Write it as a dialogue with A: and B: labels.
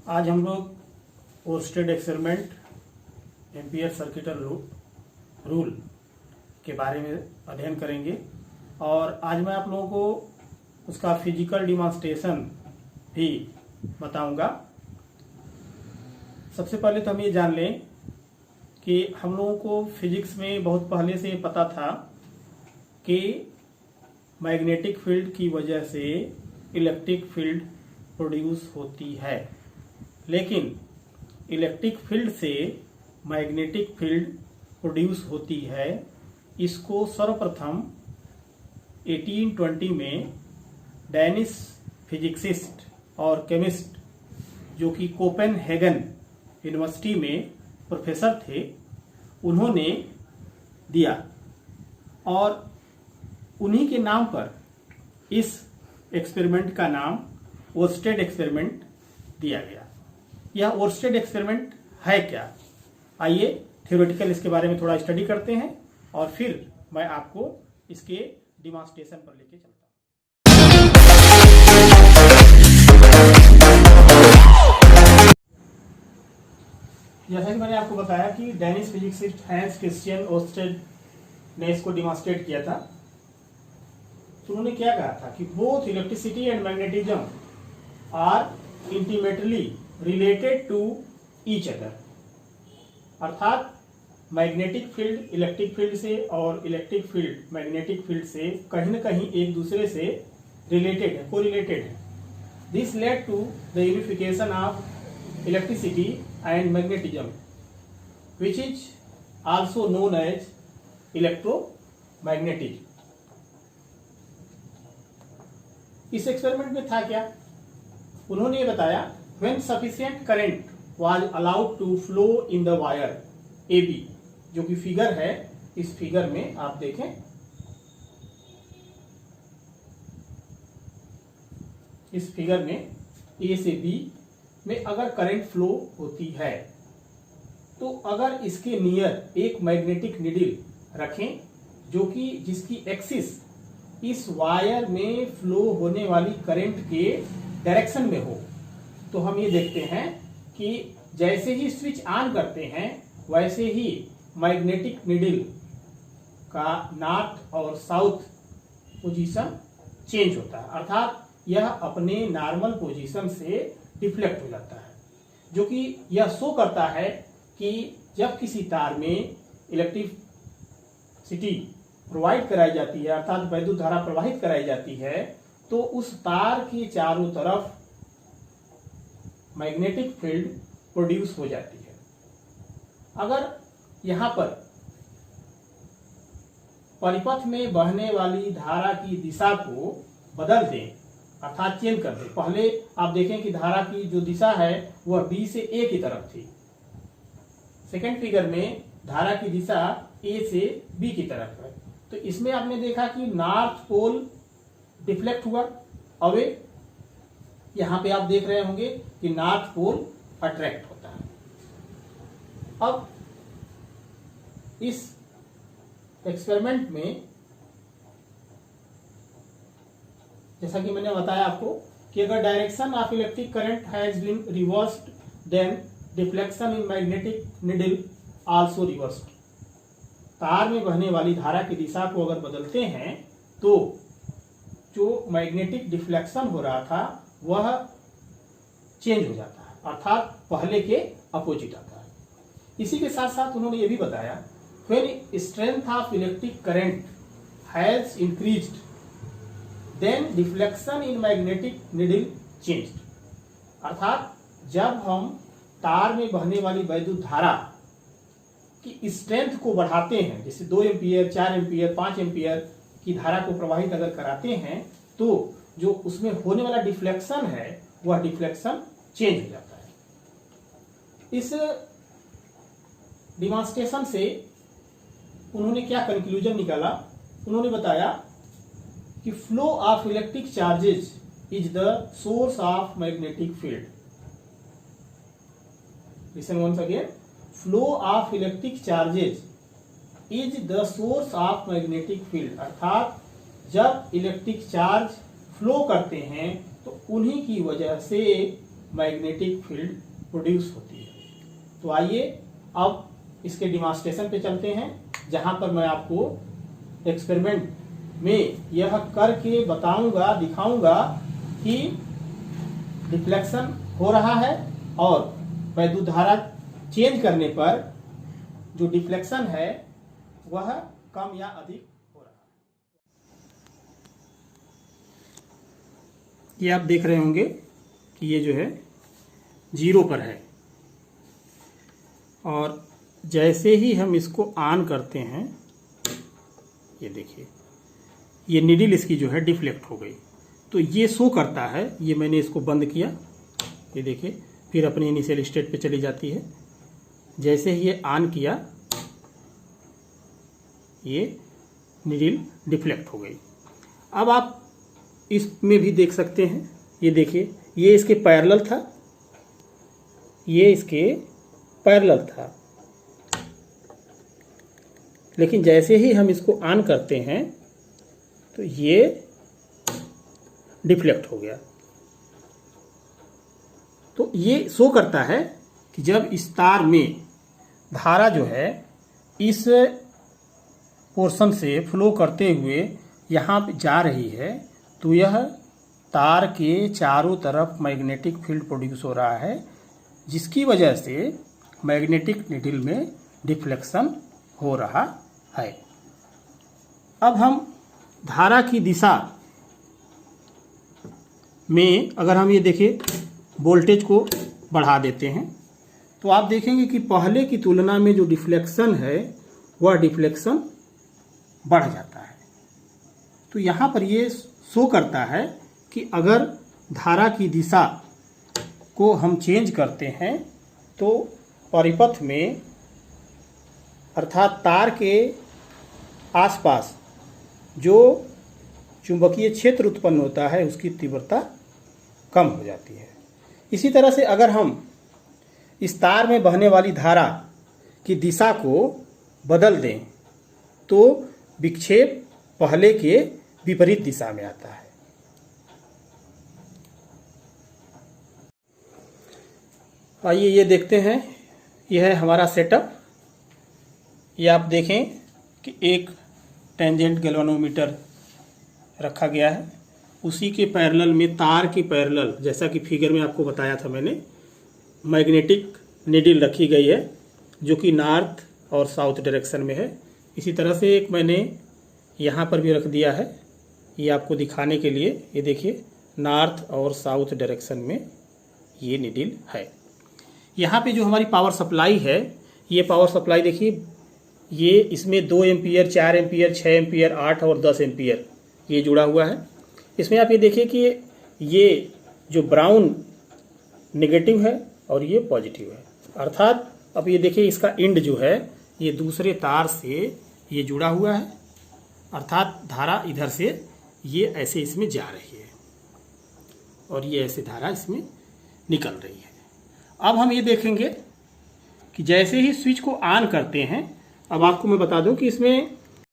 A: आज हम लोग Oersted experiment Ampere circuital rule के बारे में अध्ययन करेंगे और आज मैं आप लोगों को उसका फिजिकल डिमॉन्स्ट्रेशन भी बताऊंगा। सबसे पहले तो हम ये जान लें कि हम लोगों को फिजिक्स में बहुत पहले से पता था कि मैग्नेटिक फील्ड की वजह से इलेक्ट्रिक फील्ड प्रोड्यूस होती है, लेकिन इलेक्ट्रिक फील्ड से मैग्नेटिक फील्ड प्रोड्यूस होती है। इसको सर्वप्रथम 1820 में डेनिश फिजिसिस्ट और केमिस्ट जो कि कोपेनहेगन यूनिवर्सिटी में प्रोफेसर थे, उन्होंने दिया और उन्हीं के नाम पर इस एक्सपेरिमेंट का नाम ओर्स्टेड एक्सपेरिमेंट दिया गया। यह ओर्स्टेड एक्सपेरिमेंट है क्या? आइए थ्योरेटिकल इसके बारे में थोड़ा स्टडी करते हैं और फिर मैं आपको इसके डिमॉन्स्ट्रेशन पर लेके चलता हूं। जैसा कि मैंने आपको बताया कि Danish physicist Hans Christian Oersted ने इसको डिमॉन्स्ट्रेट किया था। तो उन्होंने क्या कहा था कि both electricity and magnetism are intimately related to each other, अर्थात मैग्नेटिक फील्ड इलेक्ट्रिक फील्ड से और इलेक्ट्रिक फील्ड मैग्नेटिक फील्ड से कहीं न कहीं एक दूसरे से रिलेटेड है, कोरिलेटेड है। This led to the unification of electricity and magnetism which is also known as electromagnetism. इस एक्सपेरिमेंट में था क्या? उन्होंने ये बताया when sufficient current was allowed to flow in the wire AB, जो कि फिगर है, इस फिगर में आप देखें, इस फिगर में A से B में अगर करंट फ्लो होती है तो अगर इसके नियर एक मैग्नेटिक नीडल रखें जो कि जिसकी एक्सिस इस वायर में फ्लो होने वाली करंट के डायरेक्शन में हो, तो हम ये देखते हैं कि जैसे ही स्विच ऑन करते हैं वैसे ही मैग्नेटिक नीडल का नॉर्थ और साउथ पोजीशन चेंज होता है, अर्थात यह अपने नॉर्मल पोजीशन से डिफ्लेक्ट हो जाता है, जो कि यह शो करता है कि जब किसी तार में इलेक्ट्रिसिटी प्रोवाइड कराई जाती है, अर्थात वैद्युत धारा प्रवाहित कराई जाती है, तो उस तार के चारों तरफ मैग्नेटिक फील्ड प्रोड्यूस हो जाती है। अगर यहां पर परिपथ में बहने वाली धारा की दिशा को बदल दें, अर्थात चेंज कर दें, पहले आप देखें कि धारा की जो दिशा है वह B से A की तरफ थी, सेकेंड फिगर में धारा की दिशा A से B की तरफ है, तो इसमें आपने देखा कि नॉर्थ पोल डिफ्लेक्ट हुआ अवे, यहां पे आप देख रहे होंगे कि नॉर्थ पोल अट्रैक्ट होता है। अब इस एक्सपेरिमेंट में जैसा कि मैंने बताया आपको कि अगर direction of electric current has been reversed then deflection in magnetic needle also reversed. तार में बहने वाली धारा की दिशा को अगर बदलते हैं तो जो मैग्नेटिक डिफ्लेक्शन हो रहा था वह चेंज हो जाता है, अर्थात पहले के अपोजिट आता है। इसी के साथ साथ उन्होंने ये भी बताया when strength of electric current has increased then deflection in magnetic needle changed, अर्थात जब हम तार में बहने वाली वैद्युत धारा की स्ट्रेंथ को बढ़ाते हैं, जैसे 2 एम्पियर 4 एम्पियर 5 एम्पियर की धारा को प्रवाहित अगर कराते हैं, तो जो उसमें होने वाला डिफ्लेक्शन है वह डिफ्लेक्शन चेंज हो जाता है। इस डिमॉन्स्ट्रेशन से उन्होंने क्या कंक्लूजन निकाला? उन्होंने बताया कि flow of electric charges is the source of magnetic field. Listen once again, flow of electric charges is the source of magnetic field, अर्थात जब इलेक्ट्रिक चार्ज फ्लो करते हैं तो उन्हीं की वजह से मैग्नेटिक फील्ड प्रोड्यूस होती है। तो आइए अब इसके डिमॉन्स्ट्रेशन पे चलते हैं, जहां पर मैं आपको एक्सपेरिमेंट में यह करके बताऊंगा, दिखाऊंगा कि डिफ्लेक्शन हो रहा है और वैद्युत धारा चेंज करने पर जो डिफ्लेक्शन है वह कम या अधिक हो रहा है। ये आप देख रहे होंगे कि ये जो है 0 पर है, और जैसे ही हम इसको ऑन करते हैं, ये देखिए ये नीडल इसकी जो है डिफ्लेक्ट हो गई। तो ये शो करता है, ये मैंने इसको बंद किया, ये देखिए फिर अपने इनिशियल स्टेट पे चली जाती है। जैसे ही ये ऑन किया, ये नीडल डिफ्लेक्ट हो गई। अब आप इसमें भी देख सकते हैं, ये देखिए ये इसके पैरेलल था, ये इसके पैरेलल था, लेकिन जैसे ही हम इसको ऑन करते हैं तो ये डिफ्लेक्ट हो गया। तो ये शो करता है कि जब इस तार में धारा जो है इस पोर्शन से फ्लो करते हुए यहाँ पे जा रही है, तो यह तार के चारों तरफ मैग्नेटिक फील्ड प्रोड्यूस हो रहा है, जिसकी वजह से मैग्नेटिक नीडल में डिफ्लेक्शन हो रहा है। अब हम धारा की दिशा में अगर हम ये देखें, वोल्टेज को बढ़ा देते हैं, तो आप देखेंगे कि पहले की तुलना में जो डिफ्लेक्शन है वह डिफ्लेक्शन बढ़ जाता है। तो यहाँ पर ये शो करता है कि अगर धारा की दिशा को हम चेंज करते हैं तो परिपथ में अर्थात तार के आसपास जो चुंबकीय क्षेत्र उत्पन्न होता है उसकी तीव्रता कम हो जाती है। इसी तरह से अगर हम इस तार में बहने वाली धारा की दिशा को बदल दें तो विक्षेप पहले के विपरीत दिशा में आता है। आइए ये देखते हैं, यह है हमारा सेटअप। ये आप देखें कि एक टेंजेंट गैल्वेनोमीटर रखा गया है, उसी के पैरेलल में तार के पैरेलल, जैसा कि फिगर में आपको बताया था मैंने, मैग्नेटिक नीडल रखी गई है जो कि नॉर्थ और साउथ डायरेक्शन में है। इसी तरह से एक मैंने यहाँ पर भी रख दिया है, ये आपको दिखाने के लिए। ये देखिए नॉर्थ और साउथ डायरेक्शन में ये नीडल है। यहाँ पे जो हमारी पावर सप्लाई है, ये पावर सप्लाई देखिए, ये इसमें 2 एम्पियर, 4 एम्पियर, 6 एम्पियर, 8 और 10 एम्पियर ये जुड़ा हुआ है। इसमें आप ये देखिए कि ये जो ब्राउन नेगेटिव है और ये पॉजिटिव है, अर्थात अब ये देखिए इसका एंड जो है ये दूसरे तार से ये जुड़ा हुआ है, अर्थात धारा इधर से ये ऐसे इसमें जा रही है और ये ऐसे धारा इसमें निकल रही है। अब हम ये देखेंगे कि जैसे ही स्विच को ऑन करते हैं, अब आपको मैं बता दूं कि इसमें